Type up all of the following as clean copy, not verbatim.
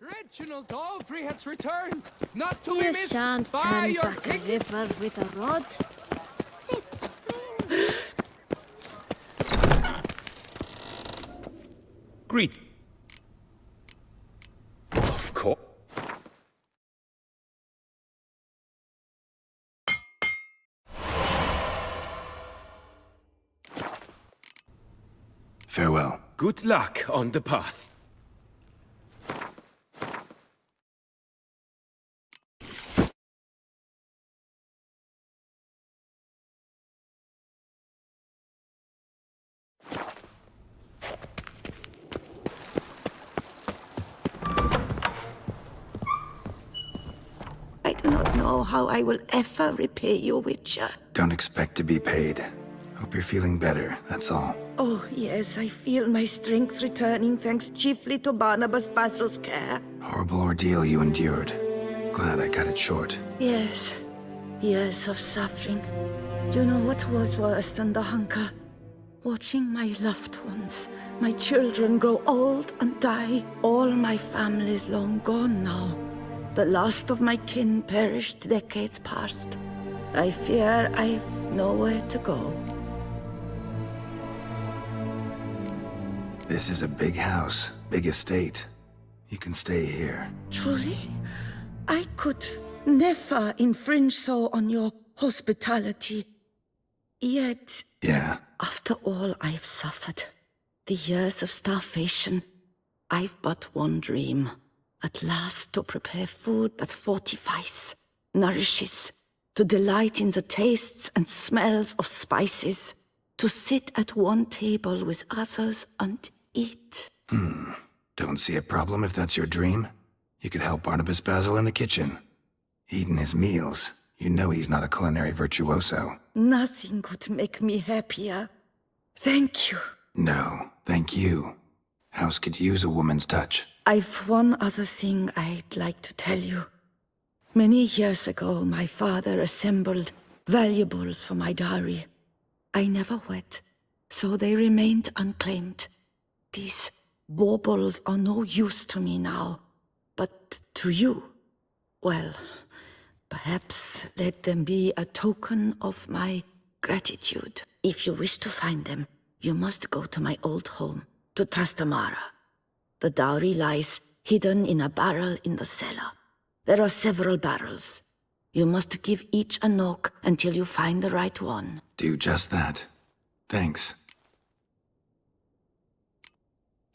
Reginald Aubrey has returned, not to be You missed shan't by turn your back a river with a rod. Sit. Greet. Of course. Farewell. Good luck on the path. I do not know how I will ever repay you, Witcher. Don't expect to be paid. Hope you're feeling better, that's all. Oh, yes, I feel my strength returning thanks chiefly to Barnabas Basil's care. Horrible ordeal you endured. Glad I cut it short. Yes, years of suffering. You know what was worse than the hunger? Watching my loved ones, my children grow old and die. All my family's long gone now. The last of my kin perished decades past. I fear I've nowhere to go. This is a big house, big estate. You can stay here. Truly? I could never infringe so on your hospitality. Yet, Yeah, after all I've suffered, the years of starvation, I've but one dream. At last to prepare food that fortifies, nourishes, to delight in the tastes and smells of spices, to sit at one table with others and eat. don't see a problem if that's your dream. You could help Barnabas Basil in the kitchen. Eating his meals. You know he's not a culinary virtuoso. Nothing could make me happier. Thank you. No, thank you. House could use a woman's touch. I've one other thing I'd like to tell you. Many years ago, my father assembled valuables for my dowry. I never wed, so they remained unclaimed. These baubles are no use to me now, but to you, well, perhaps let them be a token of my gratitude. If you wish to find them, you must go to my old home, to Trastamara. The dowry lies hidden in a barrel in the cellar. There are several barrels. You must give each a knock until you find the right one. Do just that. Thanks.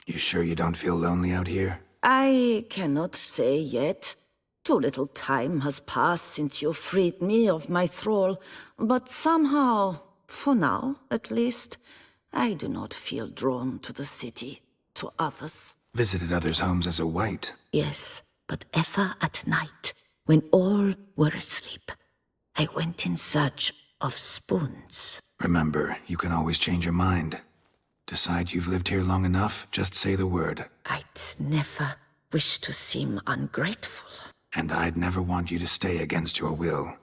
You sure you don't feel lonely out here? I cannot say yet. Too little time has passed since you freed me of my thrall, but somehow, for now at least, I do not feel drawn to the city, to others. Visited others' homes as a white. Yes, but ever at night, when all were asleep, I went in search of spoons. Remember, you can always change your mind. Decide you've lived here long enough, just say the word. I'd never wish to seem ungrateful. And I'd never want you to stay against your will.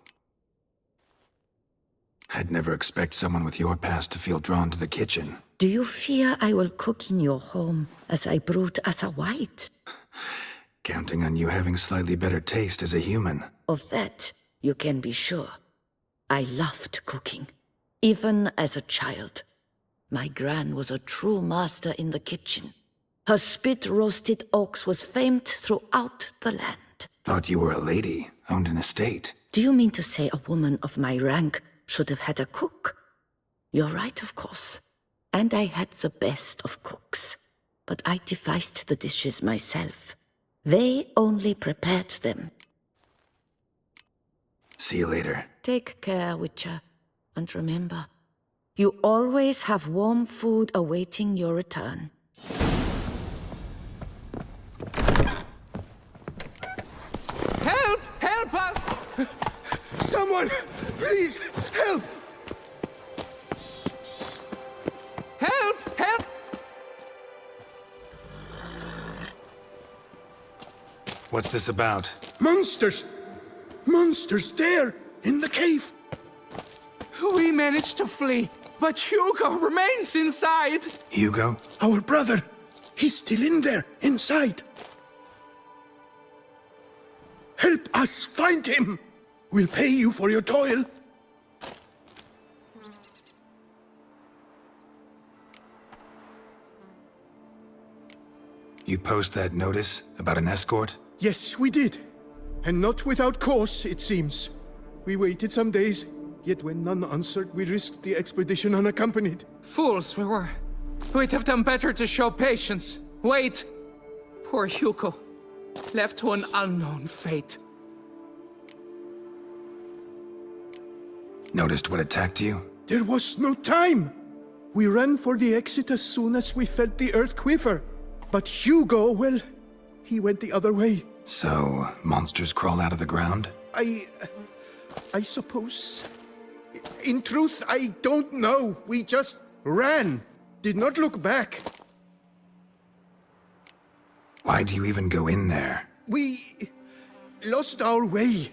I'd never expect someone with your past to feel drawn to the kitchen. Do you fear I will cook in your home as I brewed as a white? Counting on you having slightly better taste as a human. Of that, you can be sure. I loved cooking, even as a child. My gran was a true master in the kitchen. Her spit-roasted ox was famed throughout the land. Thought you were a lady, owned an estate. Do you mean to say a woman of my rank should have had a cook? You're right, of course. And I had the best of cooks. But I devised the dishes myself. They only prepared them. See you later. Take care, Witcher. And remember, you always have warm food awaiting your return. Help! Help us! Someone, please, help! Help! Help! What's this about? Monsters! Monsters there, in the cave! We managed to flee, but Hugo remains inside. Hugo? Our brother! He's still in there, inside! us find him. We'll pay you for your toil. You post that notice about an escort? Yes, we did. And not without cause, it seems. We waited some days, yet when none answered, we risked the expedition unaccompanied. Fools we were. We'd have done better to show patience. Wait. Poor Hugo. Left to an unknown fate. Noticed what attacked you? There was no time. We ran for the exit as soon as we felt the earth quiver. But Hugo, well, he went the other way. So, monsters crawl out of the ground? I suppose. In truth, I don't know. We just ran. Did not look back. Why do you even go in there? We lost our way.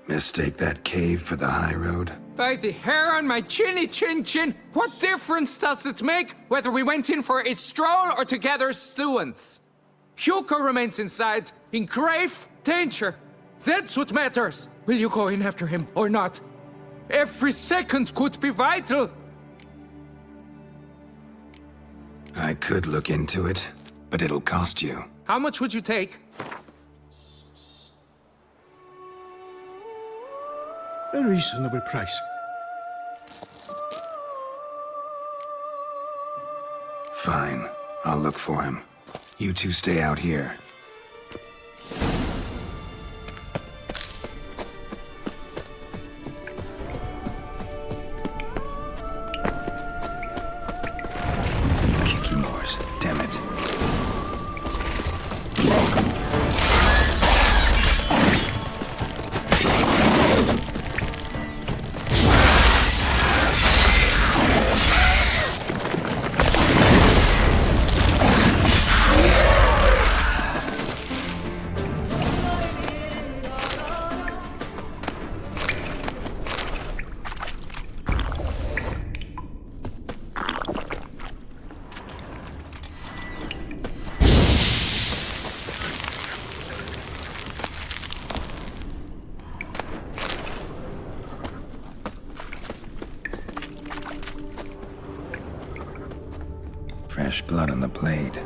Mistake that cave for the high road? By the hair on my chinny chin chin, what difference does it make whether we went in for a stroll or to gather students? Hugo remains inside, in grave danger. That's what matters. Will you go in after him or not? Every second could be vital. I could look into it, but it'll cost you. How much would you take? A reasonable price. Fine. I'll look for him. You two stay out here. Kikimores, damn it. Fresh blood on the blade.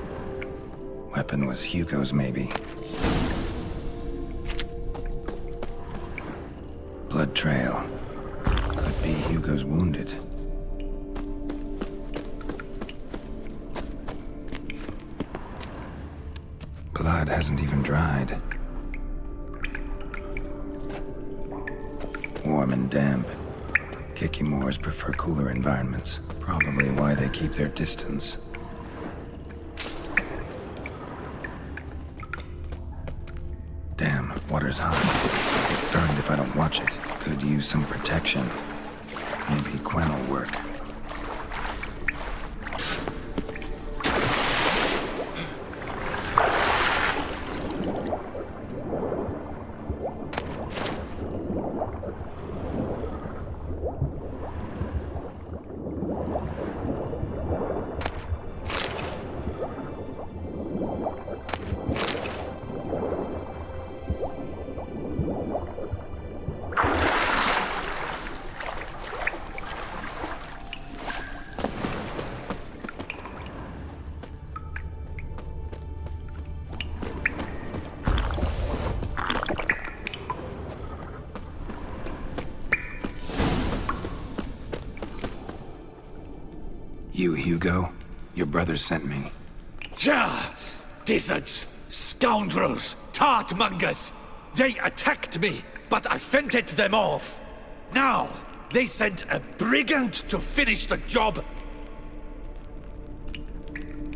Weapon was Hugo's, maybe. Blood trail. Could be Hugo's wounded. Blood hasn't even dried. Warm and damp. Kikimores prefer cooler environments. Probably why they keep their distance. Damn, water's hot. Get burned if I don't watch it. Could use some protection. Maybe Gwent will work. You, Hugo? Your brother sent me. Ja! Dizzards! Scoundrels! Tartmongers! They attacked me, but I fended them off. Now, they sent a brigand to finish the job.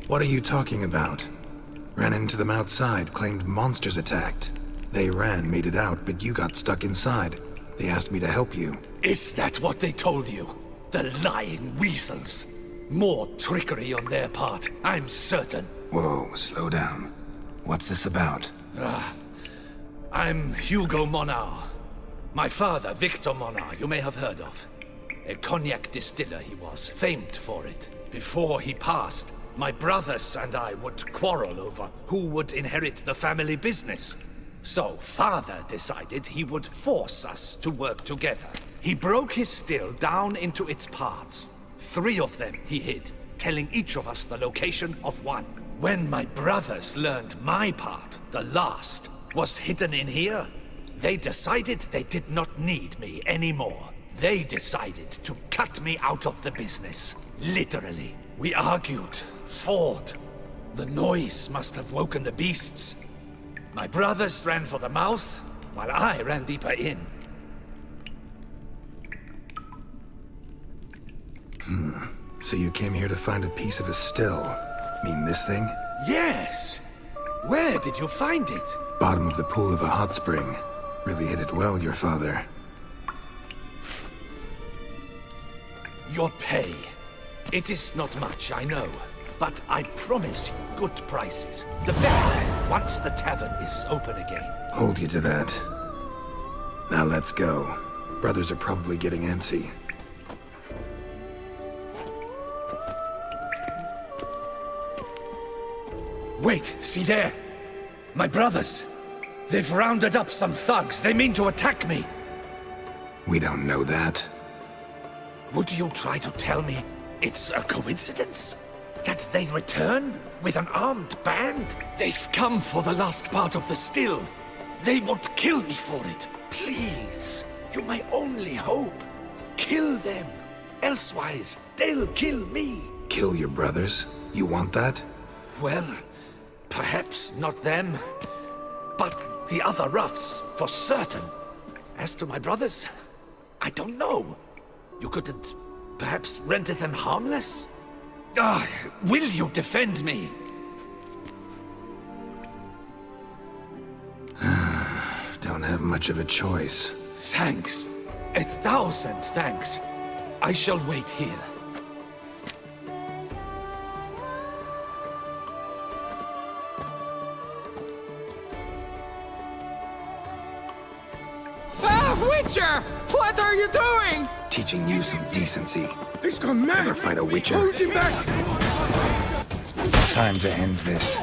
What are you talking about? Ran into them outside, claimed monsters attacked. They ran, made it out, but you got stuck inside. They asked me to help you. Is that what they told you? The lying weasels. More trickery on their part, I'm certain. Whoa, slow down. What's this about? I'm Hugo Monar. My father, Victor Monar, you may have heard of. A cognac distiller he was, famed for it. Before he passed, my brothers and I would quarrel over who would inherit the family business. So Father decided he would force us to work together. He broke his still down into its parts. 3 of them he hid, telling each of us the location of one. When my brothers learned my part, the last, was hidden in here, they decided they did not need me anymore. They decided to cut me out of the business. Literally. We argued, fought. The noise must have woken the beasts. My brothers ran for the mouth, while I ran deeper in. So you came here to find a piece of a still. Mean this thing? Yes! Where did you find it? Bottom of the pool of a hot spring. Really hit it well, your father. Your pay. It is not much, I know. But I promise you good prices. The best, once the tavern is open again. Hold you to that. Now let's go. Brothers are probably getting antsy. Wait, see there? My brothers. They've rounded up some thugs. They mean to attack me. We don't know that. Would you try to tell me it's a coincidence? That they return with an armed band? They've come for the last part of the still. They won't kill me for it. Please, you're my only hope. Kill them. Elsewise, they'll kill me. Kill your brothers? You want that? Well, perhaps not them, but the other roughs, for certain. As to my brothers, I don't know. You couldn't perhaps render them harmless? Will you defend me? Don't have much of a choice. Thanks. 1,000 thanks. I shall wait here. Witcher! What are you doing? Teaching you some decency. He's gone mad! Never fight a witcher. Hold him back! Time to end this.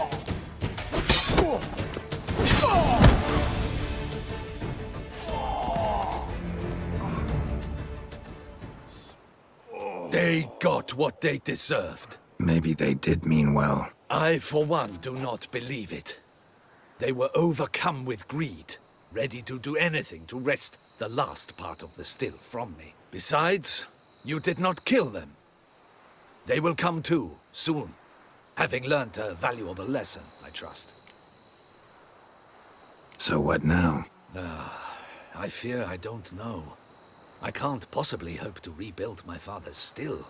They got what they deserved. Maybe they did mean well. I, for one, do not believe it. They were overcome with greed, ready to do anything to wrest the last part of the still from me. Besides, you did not kill them. They will come too, soon, having learnt a valuable lesson, I trust. So what now? I fear I don't know. I can't possibly hope to rebuild my father's still.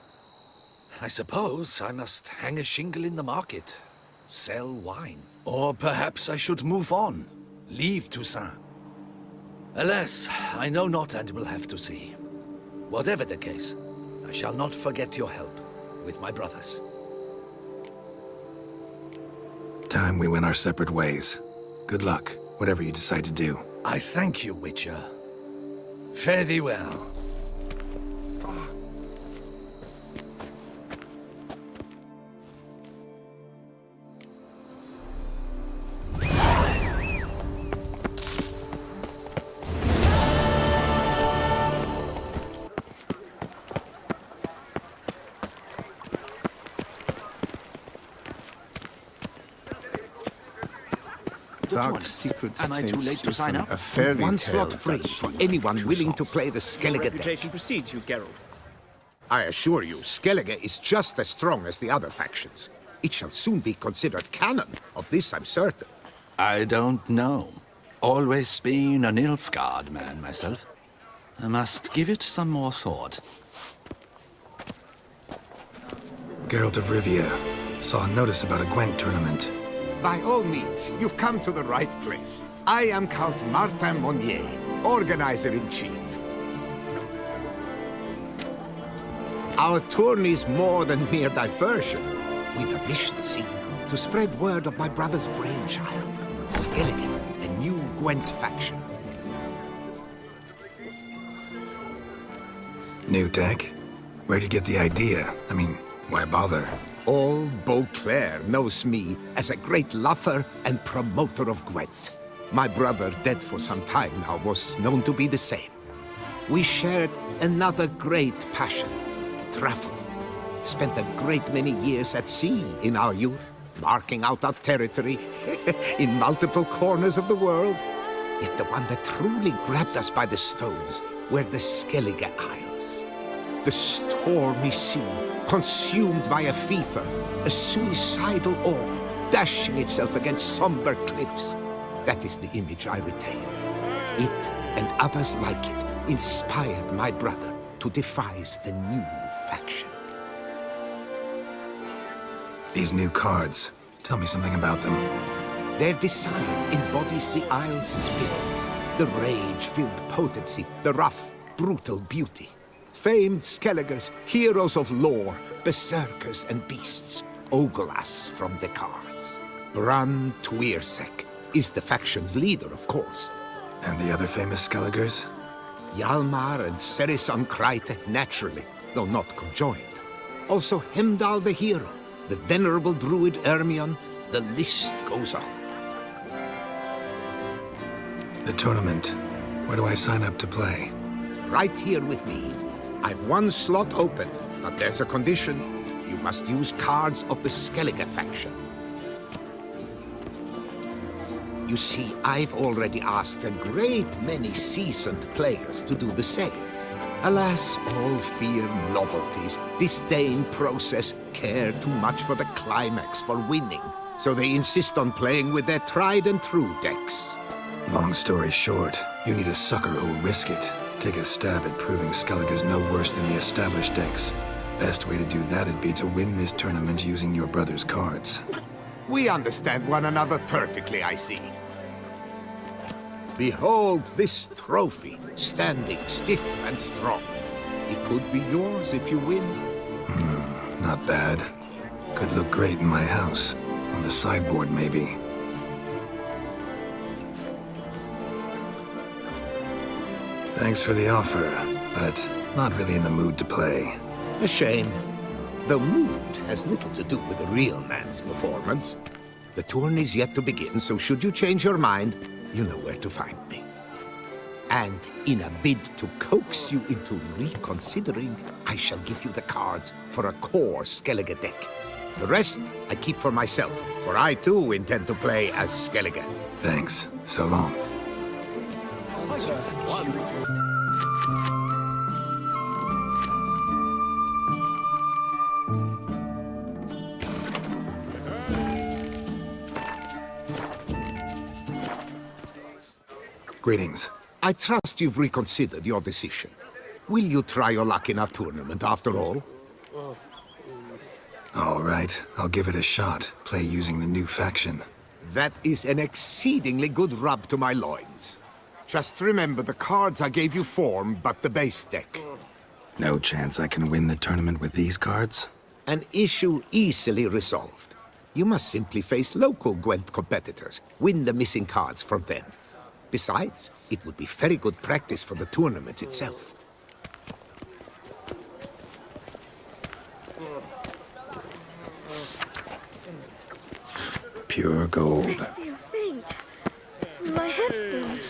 I suppose I must hang a shingle in the market, sell wine. Or perhaps I should move on, leave Toussaint. Alas, I know not and will have to see. Whatever the case, I shall not forget your help with my brothers. Time we went our separate ways. Good luck, whatever you decide to do. I thank you, Witcher. Fare thee well. Dark secrets Am I too late to sign up? A fairy One tale slot free that for you anyone to willing solve. to play the Skellige deck. Reputation precedes you, Geralt. I assure you, Skellige is just as strong as the other factions. It shall soon be considered canon. Of this I'm certain. I don't know. Always been an Nilfgaard man myself. I must give it some more thought. Geralt of Rivia. Saw a notice about a Gwent tournament. By all means, you've come to the right place. I am Count Martin Monnier, organizer-in-chief. Our tourney's more than mere diversion. We've a mission, see? To spread word of my brother's brainchild, Skellige, the new Gwent faction. New tech? Where'd you get the idea? I mean, why bother? All Beauclair knows me as a great lover and promoter of Gwent. My brother, dead for some time now, was known to be the same. We shared another great passion, travel. Spent a great many years at sea in our youth, marking out our territory in multiple corners of the world. Yet the one that truly grabbed us by the stones were the Skellige Isles. The stormy sea, consumed by a fever, a suicidal awe, dashing itself against somber cliffs. That is the image I retain. It, and others like it, inspired my brother to devise the new faction. These new cards, tell me something about them. Their design embodies the Isle's spirit, the rage-filled potency, the rough, brutal beauty. Famed Skelligers, heroes of lore, berserkers and beasts, ogle us from the cards. Ran Tuirsek is the faction's leader, of course. And the other famous Skelligers? Hjalmar and Serisan Kreite, naturally, though not conjoined. Also Hemdal the hero, the venerable druid Ermion, the list goes on. The tournament. Where do I sign up to play? Right here with me. I've one slot open, but there's a condition. You must use cards of the Skellige faction. You see, I've already asked a great many seasoned players to do the same. Alas, all fear novelties, disdain process, care too much for the climax, for winning. So they insist on playing with their tried and true decks. Long story short, you need a sucker who'll risk it. Take a stab at proving Skellige's no worse than the established decks. Best way to do that'd be to win this tournament using your brother's cards. We understand one another perfectly, I see. Behold this trophy, standing stiff and strong. It could be yours if you win. Not bad. Could look great in my house. On the sideboard, maybe. Thanks for the offer, but not really in the mood to play. A shame. Though mood has little to do with a real man's performance. The tourney's yet to begin, so should you change your mind, you know where to find me. And in a bid to coax you into reconsidering, I shall give you the cards for a core Skellige deck. The rest I keep for myself, for I too intend to play as Skellige. Thanks. So long. Greetings. I trust you've reconsidered your decision. Will you try your luck in our tournament after all? All right, I'll give it a shot. Play using the new faction. That is an exceedingly good rub to my loins. Just remember the cards I gave you form but the base deck. No chance I can win the tournament with these cards? An issue easily resolved. You must simply face local Gwent competitors, win the missing cards from them. Besides, it would be very good practice for the tournament itself. Pure gold. I feel faint. My head spins.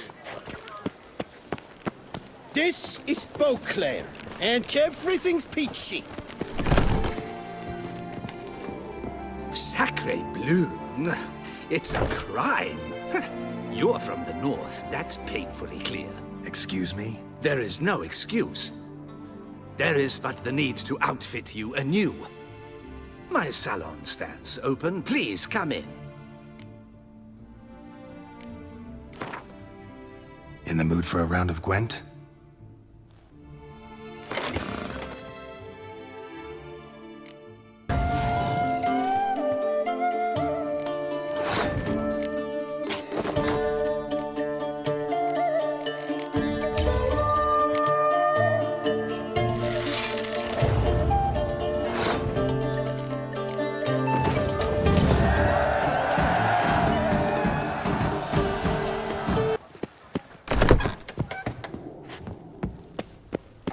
This is Beauclair, and everything's peachy. Sacre bleu! It's a crime! You're from the north, that's painfully clear. Excuse me? There is no excuse. There is but the need to outfit you anew. My salon stands open. Please come in. In the mood for a round of Gwent?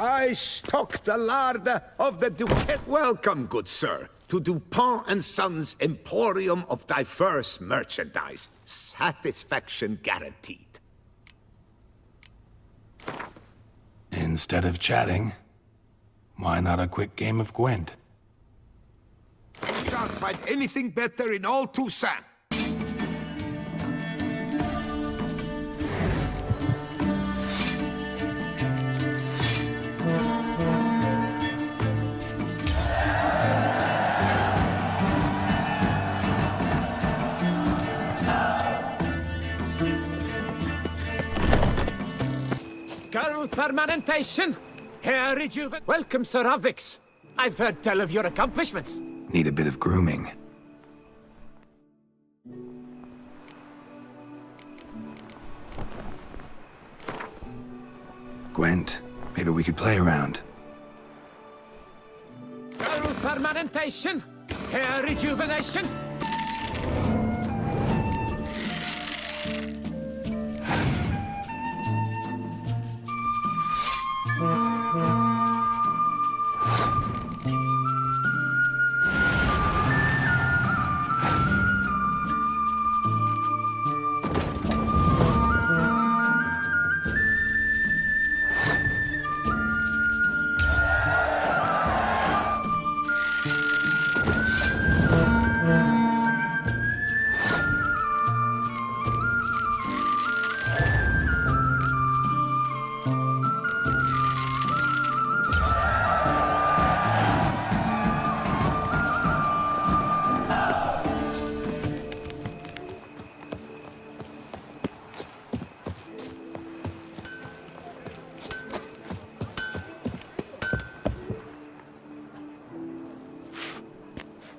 I stock the larder of the Duquette. Welcome, good sir. to Dupont and Sons' emporium of diverse merchandise. Satisfaction guaranteed. Instead of chatting, why not a quick game of Gwent? You shan't find anything better in all Toussaint. Girl permanentation! Hair rejuven. Welcome, Sir Avix. I've heard tell of your accomplishments. Need a bit of grooming. Gwent, maybe we could play around. Girl permanentation! Hair rejuvenation!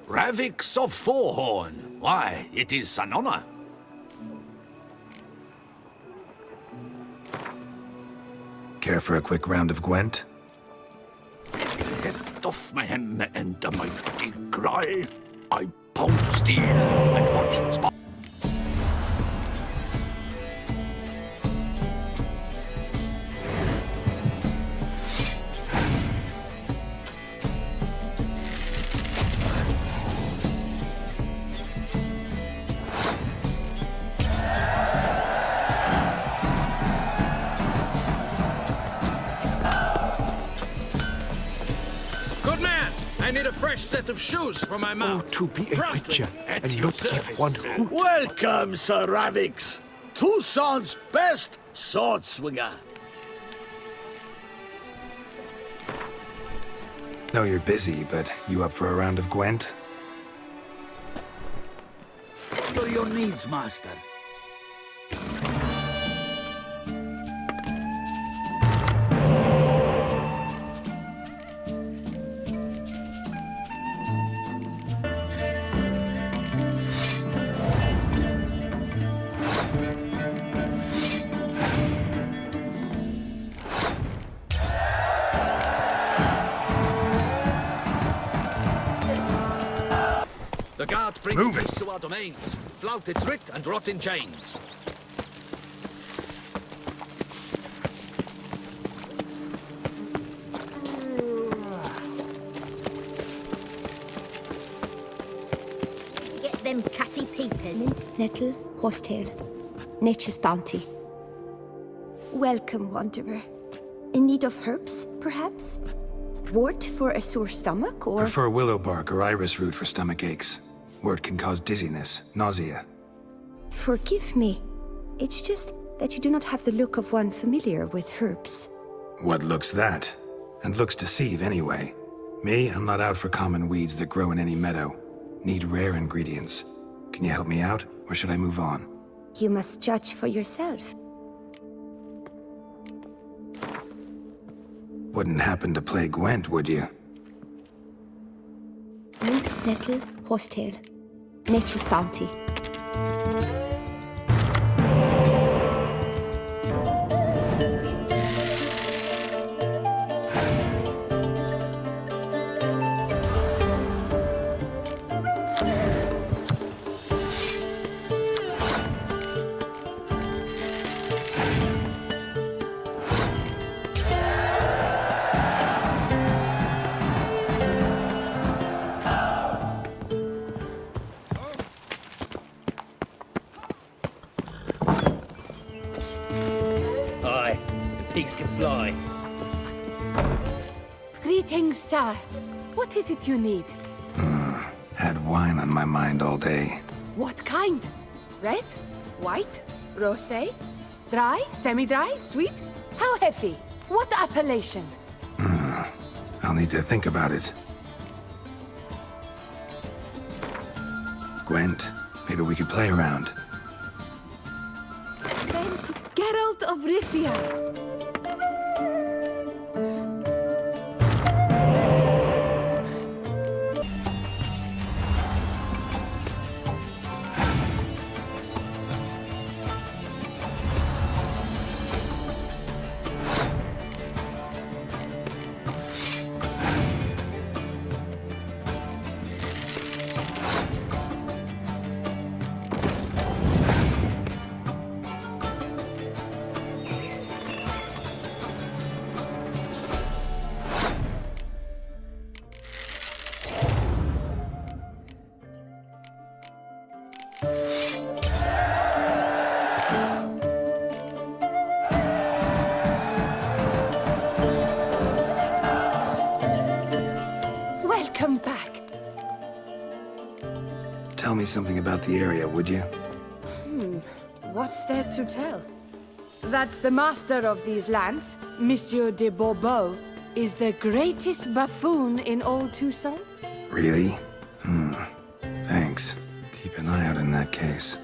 Ravix of Forehorn. Why, it is an honor. Care for a quick round of Gwent? Heft off my hem and a mighty cry. I pound steel and watch spot. I need a fresh set of shoes for my mouth. Oh, to be a creature and not give one hoot. Welcome, Sir Ravix. Toussaint's best sword swinger. Know you're busy, but you up for a round of Gwent? What are your needs, master? The guard brings peace to our domains. Flout its writ and rot in chains. Get them catty peepers. Mint, nettle, horsetail. Nature's bounty. Welcome, wanderer. In need of herbs, perhaps? Wort for a sore stomach, or... Prefer willow bark or iris root for stomach aches. Wort can cause dizziness, nausea. Forgive me. It's just that you do not have the look of one familiar with herbs. What looks that? And looks deceive anyway. Me, I'm not out for common weeds that grow in any meadow. Need rare ingredients. Can you help me out, or should I move on? You must judge for yourself. Wouldn't happen to play Gwent, would you? Mint, nettle, horsetail. Nature's bounty. pigs can fly. Greetings, sir. What is it you need? Had wine on my mind all day. What kind? Red? White? Rosé? Dry? Semi-dry? Sweet? How heavy? What appellation? I'll need to think about it. Gwent, maybe we could play around. Gwent, Geralt of Rivia. Welcome back. Tell me something about the area, would you? What's there to tell? That the master of these lands, Monsieur de Bourbeau, is the greatest buffoon in old Tucson? Really? Thanks. Keep an eye out in that case.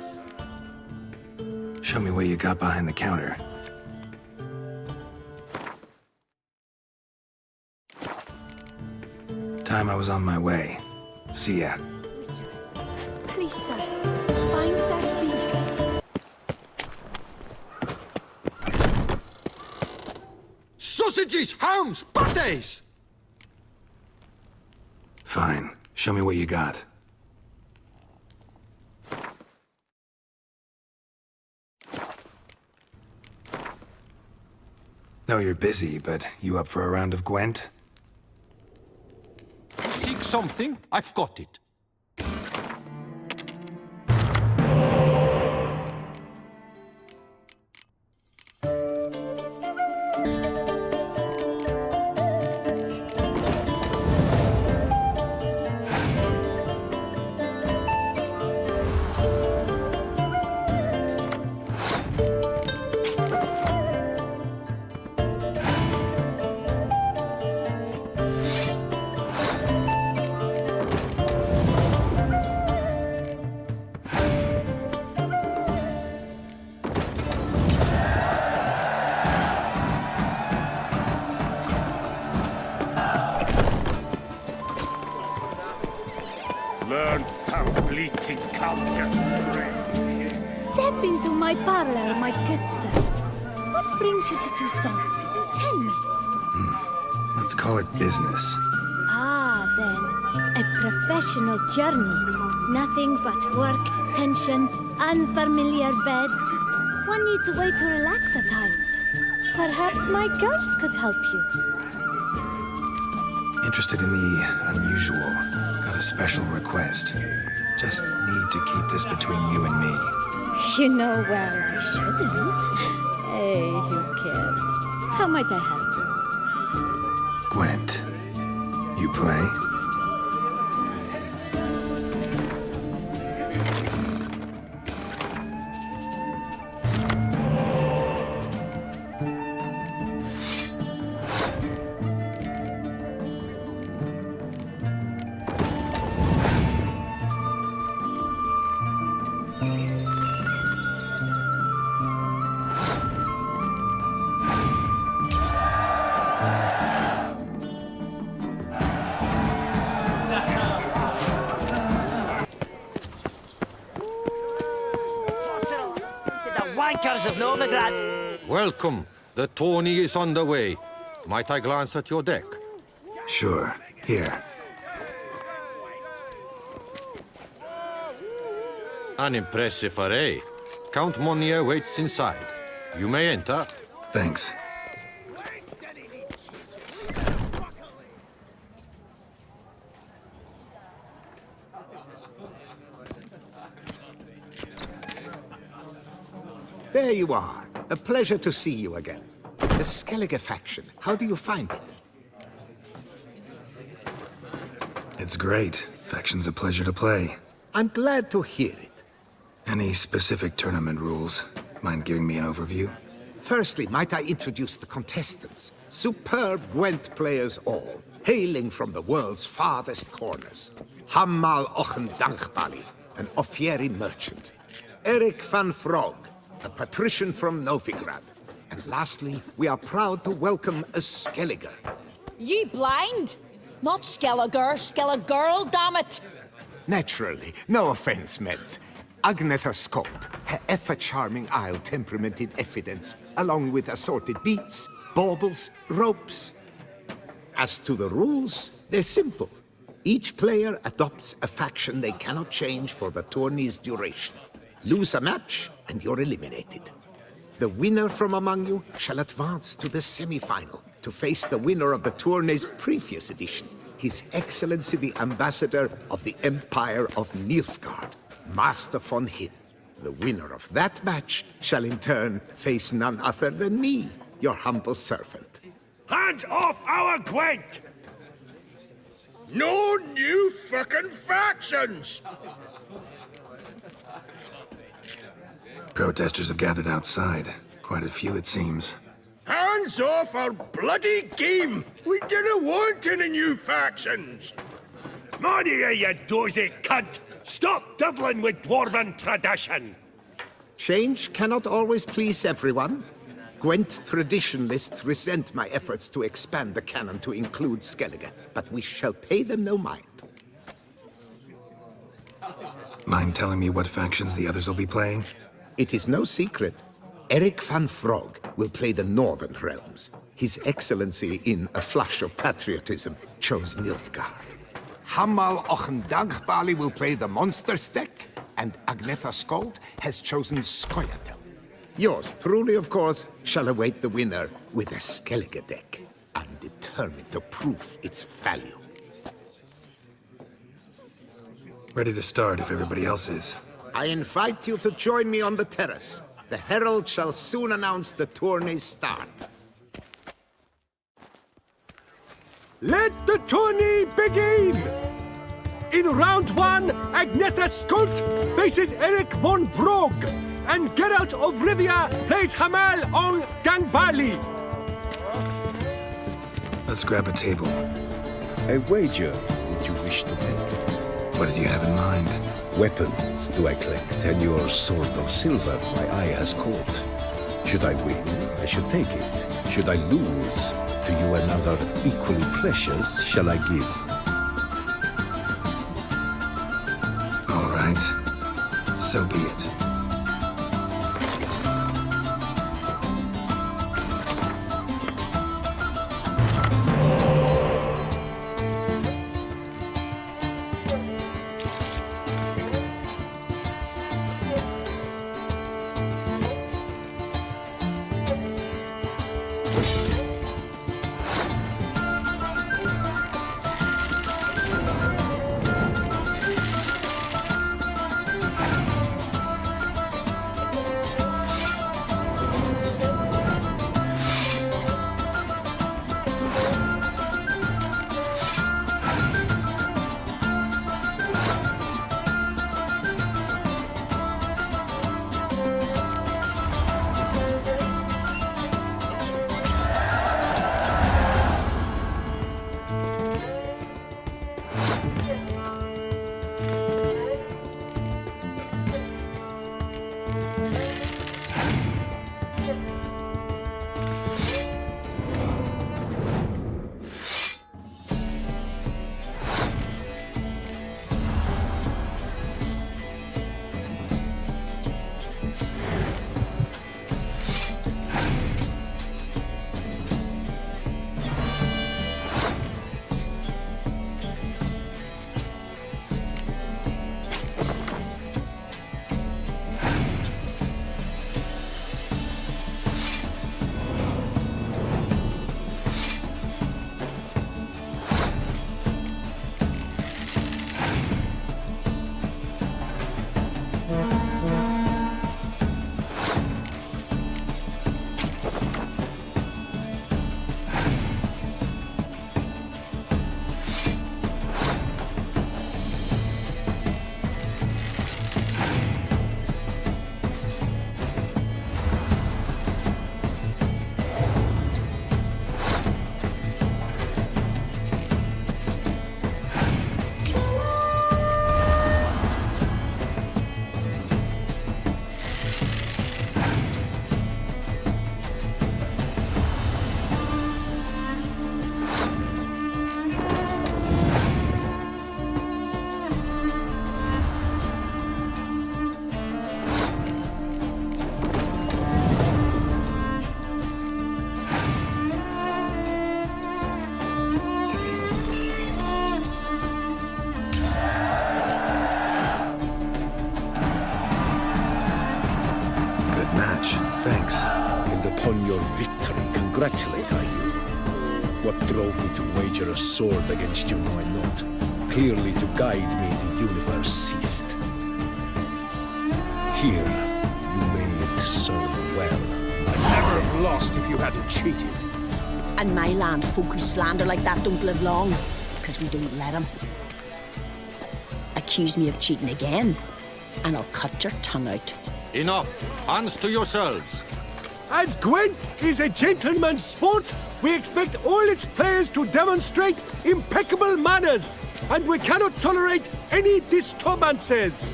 Show me what you got behind the counter. Time I was on my way. See ya. Please, sir, find that beast. Sausages, hams, pâtés! Fine. Show me what you got. Know you're busy, but you up for a round of Gwent? Seek something? I've got it. Learn some bleating culture. Step into my parlor, my good sir. What brings you to Tucson? Tell me. Let's call it business. Ah, then. A professional journey. Nothing but work, tension, unfamiliar beds. One needs a way to relax at times. Perhaps my girls could help you. Interested in the unusual. Got a special request. Just need to keep this between you and me. You know well I shouldn't. Hey, who cares? How might I help? Gwent, you play? Wankers of Novigrad! Welcome. The tourney is on the way. Might I glance at your deck? Sure. Here. An impressive array. Count Monnier waits inside. You may enter. Thanks. There you are. A pleasure to see you again. The Skellige faction, how do you find it? It's great. Faction's a pleasure to play. I'm glad to hear it. Any specific tournament rules? Mind giving me an overview? Firstly, might I introduce the contestants? Superb Gwent players all, hailing from the world's farthest corners. Hammal Ochen Dankbali, an Offieri merchant. Erik van Frog, a patrician from Novigrad. And lastly, we are proud to welcome a Skelliger. Ye blind? Not Skelliger, Skelliger, damn it! Naturally, no offense meant. Agnetha Skolt, her ever-charming Isle temperament in evidence, along with assorted beats, baubles, ropes. As to the rules, they're simple. Each player adopts a faction they cannot change for the tourney's duration. Lose a match, and you're eliminated. The winner from among you shall advance to the semi-final to face the winner of the tourney's previous edition, His Excellency the Ambassador of the Empire of Nilfgaard, Master von Hin. The winner of that match shall in turn face none other than me, your humble servant. Hands off our Gwent! No new fucking factions! Protesters have gathered outside. Quite a few, it seems. Hands off our bloody game! We didn't want any new factions! Money, you dozy cunt! Stop diddling with dwarven tradition! Change cannot always please everyone. Gwent traditionalists resent my efforts to expand the canon to include Skellige, but we shall pay them no mind. Mind telling me what factions the others will be playing? It is no secret. Erik van Frog will play the Northern Realms. His Excellency, in a flush of patriotism, chose Nilfgaard. Hammal Ochen Dankbali will play the Monsters deck, and Agnetha Skolt has chosen Scoia'tael. Yours truly, of course, shall await the winner with a Skellige deck. I'm determined to prove its value. Ready to start if everybody else is. I invite you to join me on the terrace. The herald shall soon announce the tourney's start. Let the tourney begin! In round one, Agnetha Skolt faces Erik von Vrog, and Geralt of Rivia plays Hammal on Gangbali. Let's grab a table. A wager would you wish to make? What did you have in mind? Weapons do I collect, and your sword of silver my eye has caught. Should I win, I should take it. Should I lose, to you another equally precious shall I give. All right. So be it. Thanks. And upon your victory, congratulate I you. What drove me to wager a sword against you know I not. Clearly to guide me the universe ceased. Here, you may serve well. I'd never have lost if you hadn't cheated. And my land folk who slander like that don't live long, because we don't let them. Accuse me of cheating again, and I'll cut your tongue out. Enough! Hands to yourselves! As Gwent is a gentleman's sport, we expect all its players to demonstrate impeccable manners, and we cannot tolerate any disturbances.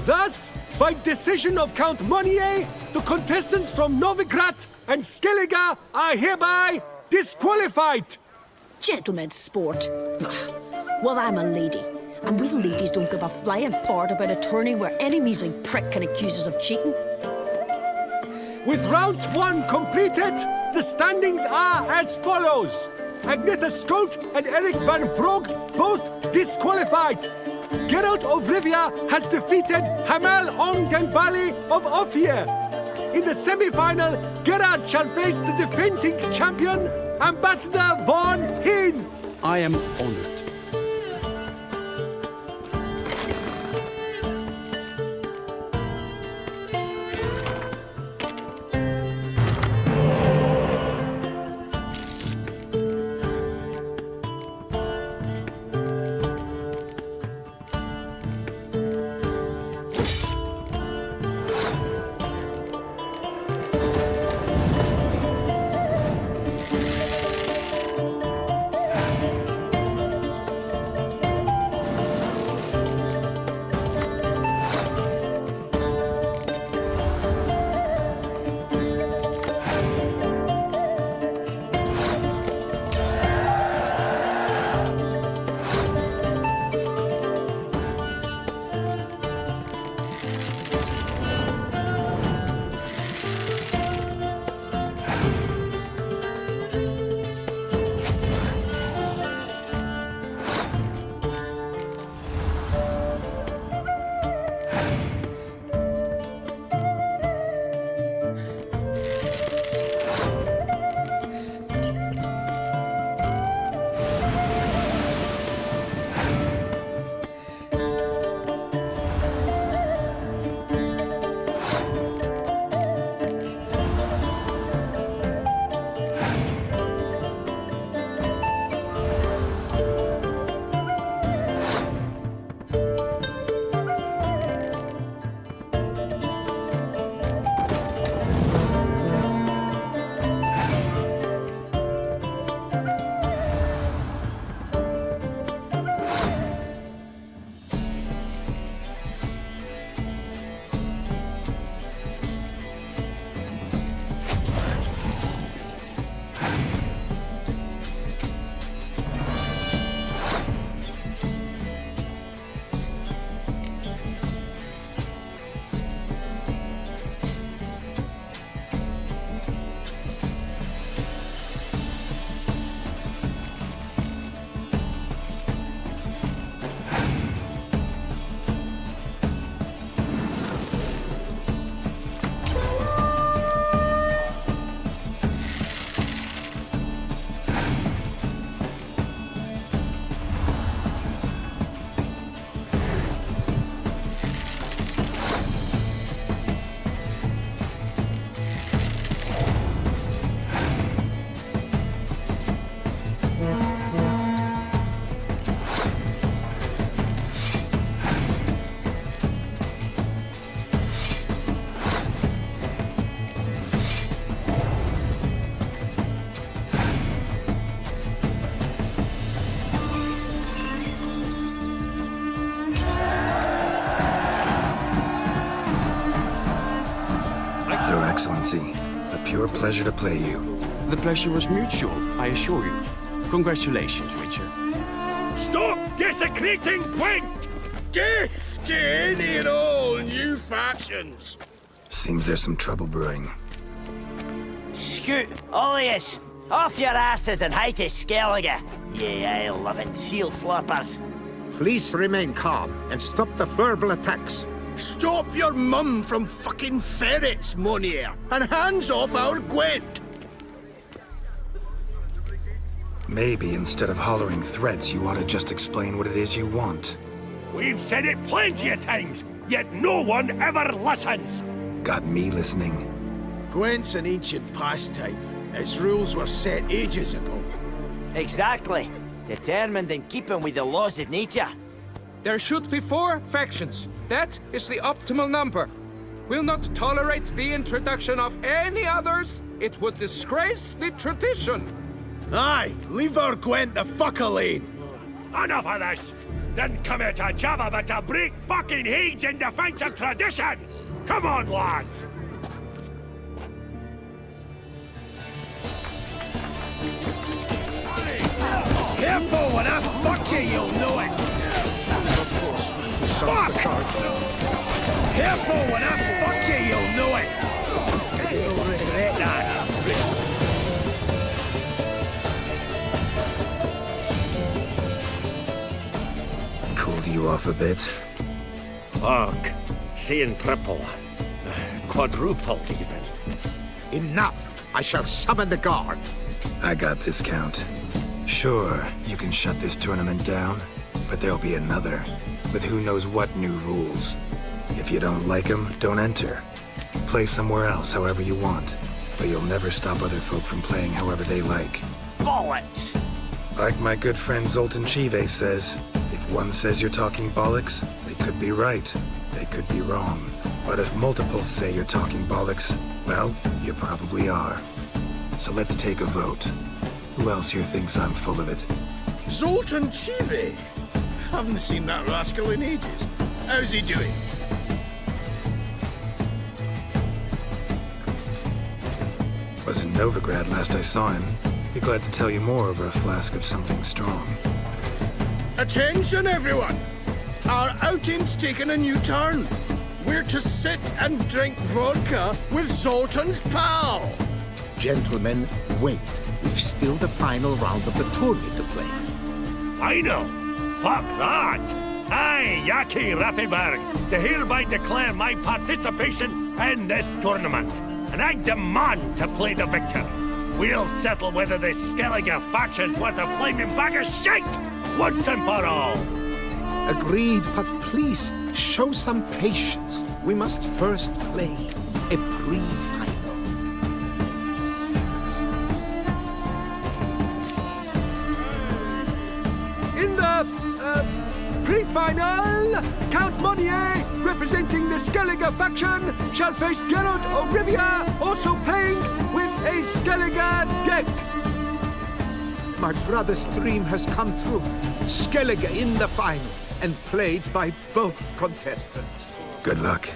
Thus, by decision of Count Monnier, the contestants from Novigrad and Skellige are hereby disqualified. Gentlemen's sport. Well, I'm a lady, and we ladies don't give a flying fart about a tourney where any measly prick can accuse us of cheating. With round 1 completed, the standings are as follows. Agnetha Skolt and Eric van Vrog both disqualified. Geralt of Rivia has defeated Hamel Ongdenbali of Ophir. In the semi-final, Gerard shall face the defending champion, Ambassador Von Heen. I am honored. Your Excellency, a pure pleasure to play you. The pleasure was mutual, I assure you. Congratulations, Richard. Stop desecrating Gwent! Death to any and all new factions! Seems there's some trouble brewing. Scoot, all of yous! Off your asses and hie to Skellige, ye ale-loving seal sloppers. Please remain calm and stop the verbal attacks. Stop your mum from fucking ferrets, Monier, and hands off our Gwent! Maybe instead of hollering threats, you ought to just explain what it is you want. We've said it plenty of times, yet no one ever listens! Got me listening. Gwent's an ancient pastime. Its rules were set ages ago. Exactly. Determined in keeping with the laws of nature. There should be 4 factions. That is the optimal number. We'll not tolerate the introduction of any others. It would disgrace the tradition. Aye, leave our Gwent the fuck alone. Enough of this! Didn't come here to jabber but to break fucking heads in defense of tradition! Come on, lads! Careful, when I fuck you, you'll know it! Fuck! Careful, when I fuck you, you'll know it! You'll regret that. Cooled you off a bit? Ugh, seeing triple. Quadruple, even. Enough! I shall summon the guard. I got this, Count. Sure, you can shut this tournament down, but there'll be another, with who knows what new rules. If you don't like them, don't enter. Play somewhere else however you want, but you'll never stop other folk from playing however they like. Bollocks! Like my good friend Zoltan Chive says, if one says you're talking bollocks, they could be right, they could be wrong. But if multiples say you're talking bollocks, well, you probably are. So let's take a vote. Who else here thinks I'm full of it? Zoltan Chive? Haven't seen that rascal in ages. How's he doing? Was in Novigrad last I saw him. Be glad to tell you more over a flask of something strong. Attention, everyone! Our outing's taken a new turn. We're to sit and drink vodka with Zoltan's pal. Gentlemen, wait. We've still the final round of the tourney to play. Final? Fuck that! I, Yaki Raffenberg, do hereby declare my participation in this tournament, and I demand to play the victor. We'll settle whether this Skellige faction's worth a flaming bag of shite, once and for all. Agreed, but please, show some patience. We must first play a pre-final. In the pre-final, Count Monnier, representing the Skellige faction, shall face Geralt of Rivia, also playing with a Skellige deck. My brother's dream has come true. Skellige in the final, and played by both contestants. Good luck.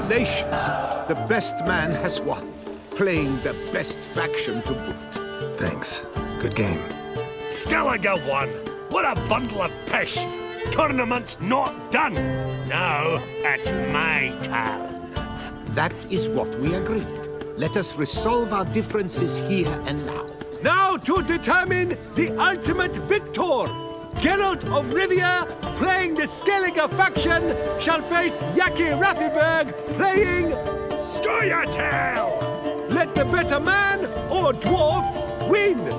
Congratulations! The best man has won, playing the best faction to boot. Thanks. Good game. Skellige won! What a bundle of pish! Tournament's not done! Now, it's my turn. That is what we agreed. Let us resolve our differences here and now. Now to determine the ultimate victor! Geralt of Rivia, playing the Skellige faction, shall face Yaki Raffiberg, playing... Scoia'tael! Let the better man, or dwarf, win!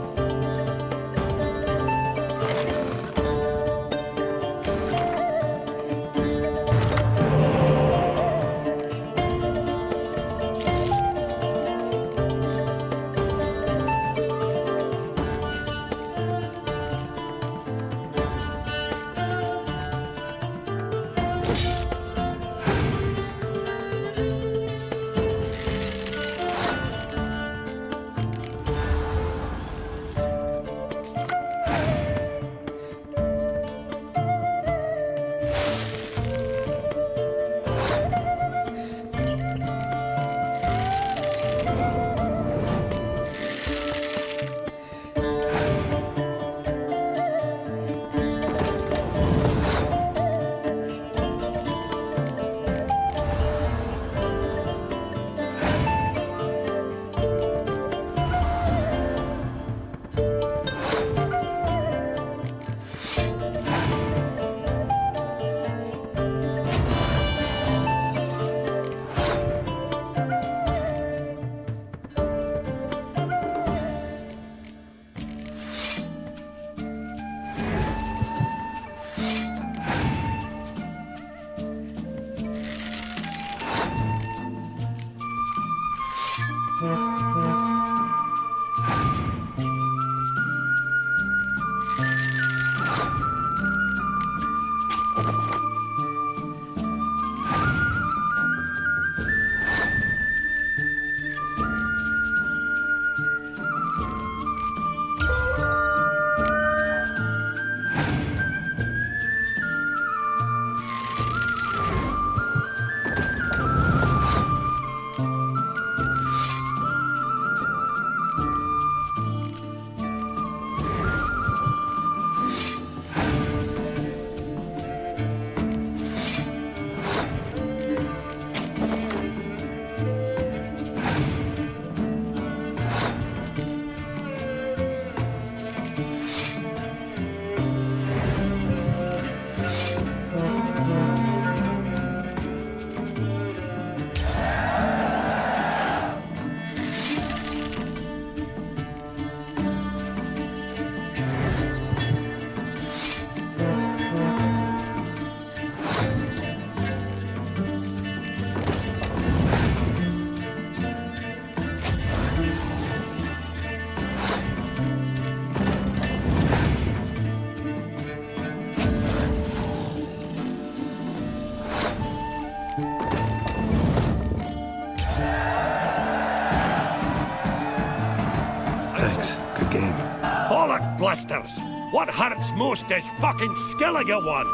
Blasters! What hurts most is fucking Skellige won!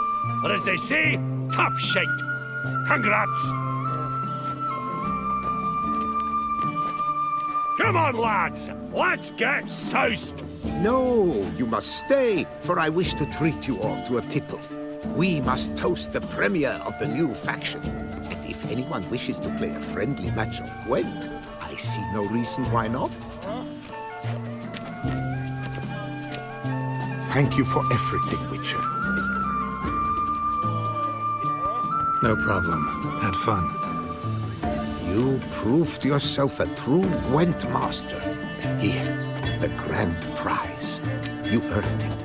Or as they say, tough shite! Congrats! Come on, lads! Let's get soused! No, you must stay, for I wish to treat you all to a tipple. We must toast the premier of the new faction. And if anyone wishes to play a friendly match of Gwent, I see no reason why not. Thank you for everything, Witcher. No problem. Had fun. You proved yourself a true Gwent master. Here, the grand prize. You earned it.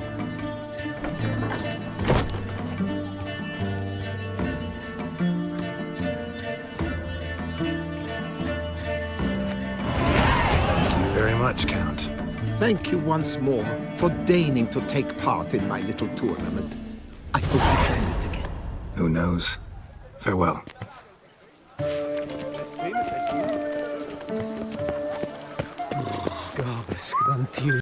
Thank you very much, Count. Thank you once more for deigning to take part in my little tournament. I hope we shall meet again. Who knows? Farewell. Gabes, grantil.